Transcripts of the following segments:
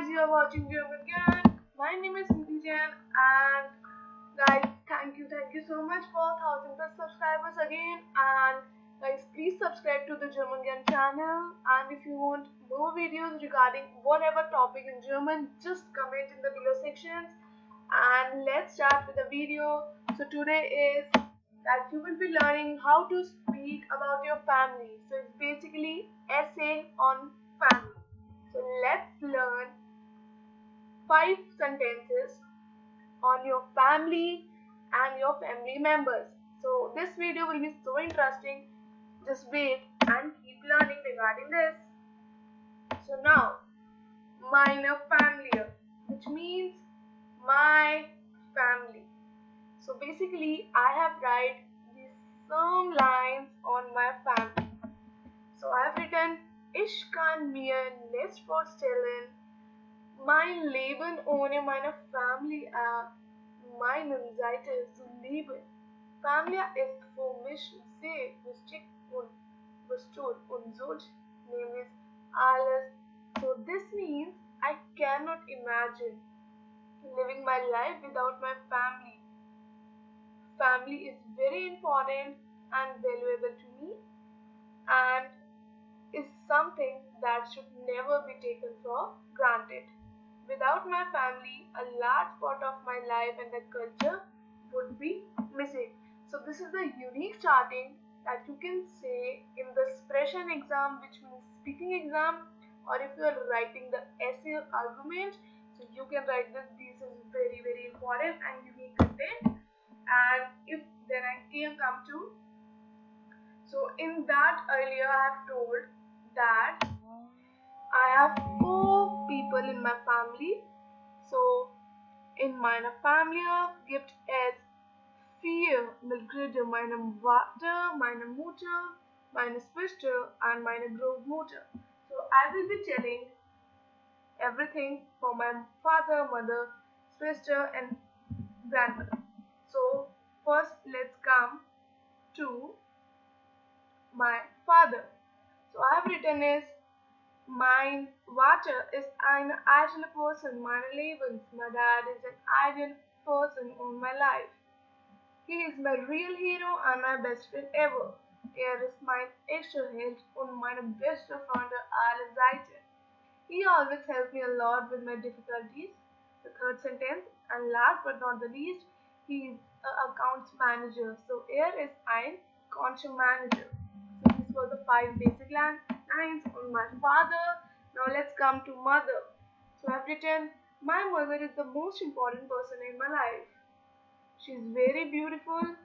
guys, you are watching Gyan. My name is Nidhi Jain, and guys, thank you so much for 1,000+ subscribers again. And guys, please subscribe to the Gyan channel. And if you want more videos regarding whatever topic in German, just comment in the below sections. And let's start with the video. So today is that you will be learning how to speak about your family. So it's basically essay on family. So let's learn 5 sentences on your family and your family members. So this video will be so interesting. Just wait and keep learning regarding this. So now, meine Familie, which means my family. So basically, I have write these some lines on my family. So I have written, ich kann mir nicht vorstellen, mein Leben ohne meine Familie, meinen Seite zu leben. Familie ist für mich sehr wichtig und bestimmt und solch nämlich alles. So this means I cannot imagine living my life without my family. Family is very important and valuable to me and is something that should never be taken for granted. Without my family, a large part of my life and the culture would be missing. So this is the unique starting that you can say in the Sprechen exam, which means speaking exam, or if you are writing the essay or argument, so you can write this. This is very important and unique content. And if then I can come to, so in that earlier I have told that I have 4 people in my family. So in meiner Familie gibt es 4 Mitglieder meiner Vater, meine Mutter, meine Schwester and meine Großmutter. So I will be telling everything for my father, mother, sister and grandmother. So first let's come to my father. So I have written is mein Vater ist eine ideale person meiner Lebens. My dad is an ideal person in my life. He is my real hero and my best friend ever. Er ist mein echter Held und meine beste Freunde aller Seiten. He always helps me a lot with my difficulties. The third sentence, and last but not the least, he is an accounts manager. So er ist ein Content manager. So these were the 5 basic lines on my father. Now let's come to mother. So I've written, my mother is the most important person in my life. She is very beautiful.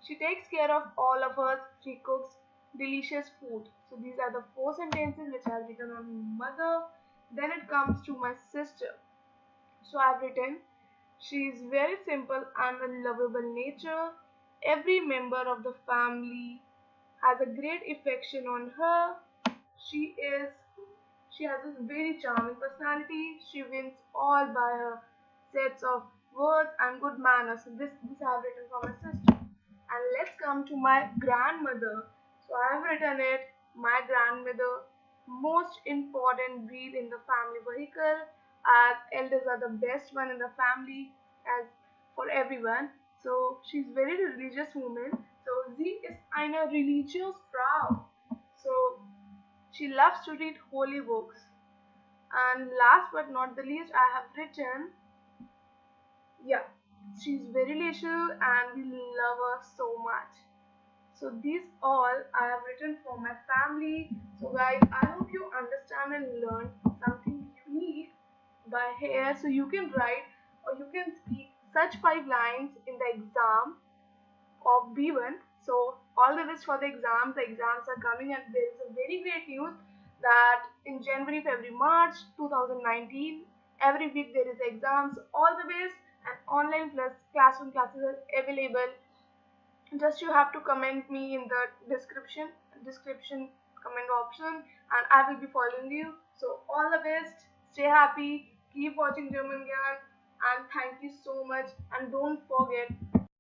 She takes care of all of us. She cooks delicious food. So these are the 4 sentences which I've written on mother. Then it comes to my sister. So I've written, she is very simple and a lovable nature. Every member of the family has a great affection on her. She has a very charming personality. She wins all by her sets of words and good manners. So this I have written for my sister. And let's come to my grandmother. So I have written it, my grandmother, most important wheel in the family vehicle, as elders are the best one in the family as for everyone. So she's very religious woman. So sie ist eine religious Frau. So she loves to read holy books. And last but not the least, I have written, yeah, she's very little and we love her so much. So these all I have written for my family. So guys, I hope you understand and learn something unique by here. So you can write or you can speak such 5 lines in the exam of B1. So all the best for the exams. The exams are coming and there is a very great news that in January, February, March 2019, every week there is exams. All the best, and online plus classroom classes are available. Just you have to comment me in the description comment option and I will be following you. So all the best, stay happy, keep watching German Gyan and thank you so much and don't forget